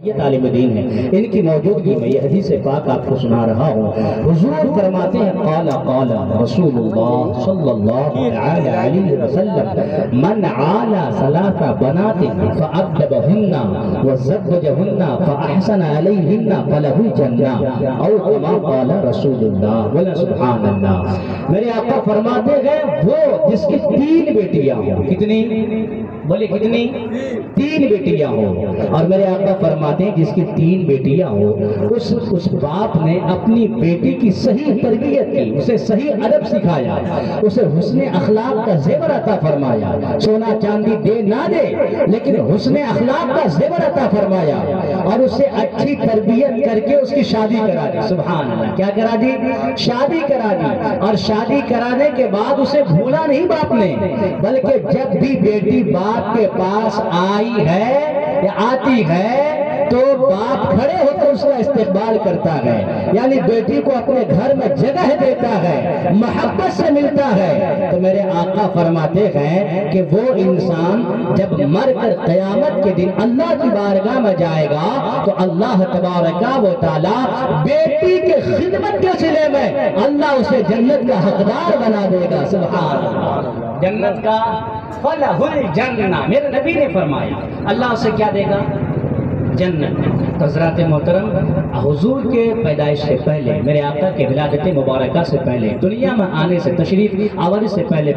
یہ طالب دین ہے، ان کی موجودگی میں یہ حدیث پاک آپ کو سنا رہا ہوں۔ حضور فرماتے ہیں قال رسول اللہ صلی اللہ علیہ وسلم من عالی ثلاث بنات فأدبهن وزوجهن فأحسن علیہن فلہ الجنہ او کما قال رسول اللہ ولا سبحان اللہ۔ میرے آقا فرماتے ہیں وہ جس کی 3 بیٹیاں ہوں، کتنی؟ بولے کتنی؟ 3 بیٹیاں ہوں، اور میرے آقا فرماتے ہیں جس کی 3 بیٹیاں ہوں اس باپ نے اپنی بیٹی کی صحیح تربیت کی، اسے صحیح ادب سکھایا، اسے حسن اخلاق کا زیور عطا فرمایا، سونا چاندی دے نہ دے لیکن حسن اخلاق کا زیور عطا فرمایا، اور اسے اچھی تربیت کر کے اس کی شادی کرا دی۔ سبحان اللہ، کیا کرا دی؟ شادی کرا دی، اور شادی کرانے کے بعد اسے بھولا نہیں باپ نے، بلکہ جب بھی بیٹی باپ کے پاس آئی ہے یا آتی ہے تو باپ کھڑے ہو کر اس کا استقبال کرتا ہے، یعنی بیٹی کو اپنے گھر میں جگہ دیتا ہے، محبت سے ملتا ہے۔ تو میرے آقا فرماتے ہیں کہ وہ انسان جب مر کر قیامت کے دن اللہ کی بارگاہ میں جائے گا تو اللہ تبارک و تعالی بیٹی کے خدمت کے صلے میں اللہ اسے جنت کا حقدار بنا دے گا۔ سبحان اللہ، جنت کا فلہ الجنہ، میرے نبی نے فرمایا اللہ اسے کیا دے گا؟ جنت۔ حضرات محترم، حضور کے پیدائش سے پہلے، میرے آقا کے ولادت مبارکہ سے پہلے، دنیا میں آنے سے، تشریف آوری سے پہلے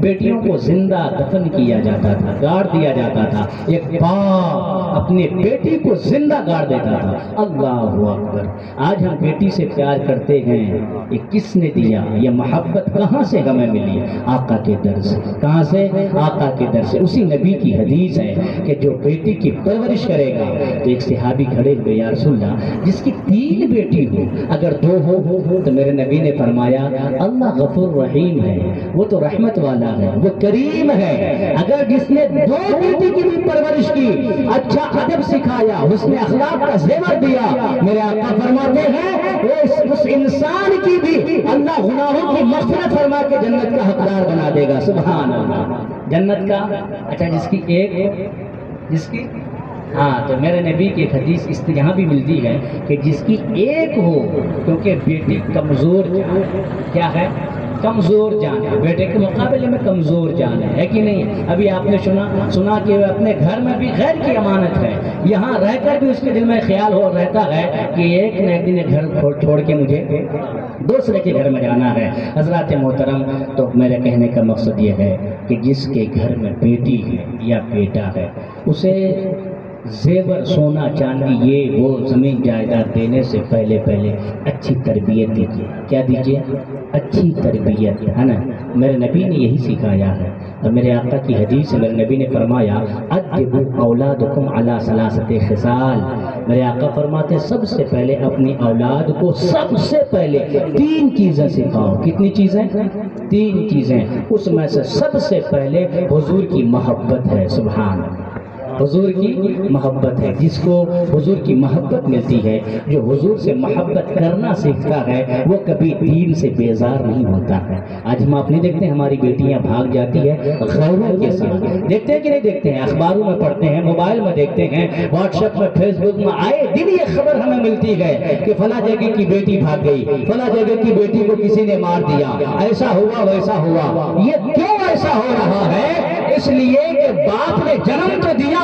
بیٹیوں کو زندہ دفن کیا جاتا تھا، گاڑ دیا جاتا تھا۔ ایک باپ اپنی بیٹی کو زندہ گاڑ دیتا تھا۔ اللہ اکبر! آج ہم بیٹی سے پیار کرتے ہیں، یہ کس نے دیا؟ یہ محبت کہاں سے ہمیں ملی؟ آقا کے در سے۔ کہاں سے؟ آقا کے در سے۔ اسی نبی کی حدیث ہے کہ جو بیٹی کی پرورش کرے گا، تو ایک صحابی کھڑے ہوئے، یا رسول اللہ جس کی 3 بیٹی ہو، اگر 2 ہو تو میرے نبی نے فرمایا اللہ غفور رحیم ہے، وہ تو رحمت والا ہے، وہ کریم ہے۔ اگر جس نے 2 بیٹی کی بھی پرورش کی، اچھا ادب سکھایا، حسن اخلاق کا زیور دیا، میرے آقا فرماتے ہیں اس انسان کی بھی اللہ گناہوں کی مغفرت فرما کے جنت کا حقدار بنا دے گا۔ سبحان اللہ، جنت کا۔ اچھا جس کی جس کی تو میرے نبی کی ایک حدیث اس یہاں بھی ملتی ہے کہ جس کی 1 ہو، کیونکہ بیٹی کمزور جان، کیا ہے؟ کمزور جان ہے، بیٹے کے مقابلے میں کمزور جان ہے کہ نہیں؟ ابھی آپ نے سنا کہ اپنے گھر میں بھی غیر کی امانت ہے، یہاں رہ کر بھی اس کے دل میں خیال رہتا ہے کہ ایک نہ ایک دن گھر چھوڑ کے مجھے دوسرے کے گھر میں جانا ہے۔ حضرات محترم، تو میرے کہنے کا مقصد یہ ہے کہ جس کے گھر میں بیٹی ہے یا بیٹا ہے، اسے زیور، سونا چاندی، یہ وہ زمین جائیداد دینے سے پہلے اچھی تربیت دیجیے۔ کیا دیجیے؟ اچھی تربیت، ہے نا؟ میرے نبی نے یہی سکھایا ہے، اور میرے آقا کی حدیث سے میرے نبی نے فرمایا ادبوا اولادکم علی 3 خصال۔ میرے آقا فرماتے ہیں سب سے پہلے اپنی اولاد کو سب سے پہلے 3 چیزیں سکھاؤ۔ کتنی چیزیں؟ 3 چیزیں۔ اس میں سے سب سے پہلے حضور کی محبت ہے۔ سبحان اللہ، حضور کی محبت ہے۔ جس کو حضور کی محبت ملتی ہے، جو حضور سے محبت کرنا سیکھتا ہے، وہ کبھی دین سے بیزار نہیں ہوتا ہے۔ آج ہم آپ نہیں دیکھتے ہیں ہماری بیٹیاں بھاگ جاتی ہے غیروں کے ساتھ، دیکھتے ہیں کہ نہیں دیکھتے ہیں؟ اخباروں میں پڑھتے ہیں، موبائل میں دیکھتے ہیں، واٹس ایپ میں، فیس بک میں آئے دن یہ خبر ہمیں ملتی ہے کہ فلاں جگہ کی بیٹی بھاگ گئی، فلاں جگہ کی بیٹی کو کسی نے مار دیا، ایسا ہوا ویسا ہوا۔ یہ کیوں ایسا ہو رہا ہے؟ اس لیے کہ باپ نے جنم تو دیا،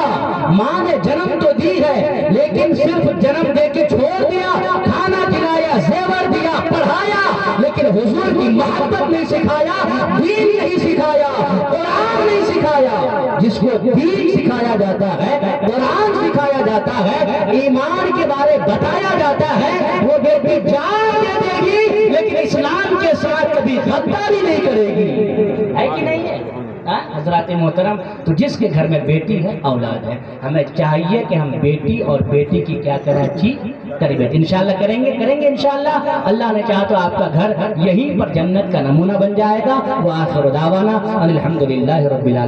ماں نے جنم تو دی ہے، لیکن صرف جنم دے کے چھوڑ دیا، کھانا کھلایا، زیور دیا، پڑھایا، لیکن حضور کی محبت نہیں سکھایا، دین نہیں سکھایا، قرآن نہیں سکھایا۔ جس کو دین سکھایا جاتا ہے، قرآن سکھایا جاتا ہے، ایمان کے بارے بتایا جاتا ہے، وہ بیٹی جان دے دے گی لیکن اسلام کے ساتھ کبھی غداری نہیں کرے گی، ہے کہ نہیں ہے؟ حضرات محترم، تو جس کے گھر میں بیٹی ہے، اولاد ہے، ہمیں چاہیے کہ ہم بیٹی اور بیٹی کی کیا کریں؟ اچھی تربیت انشاءاللہ کریں گے انشاءاللہ۔ اللہ نے چاہا تو آپ کا گھر یہیں پر جنت کا نمونہ بن جائے گا۔ وآخر دعوانا الحمدللہ رب العالمین۔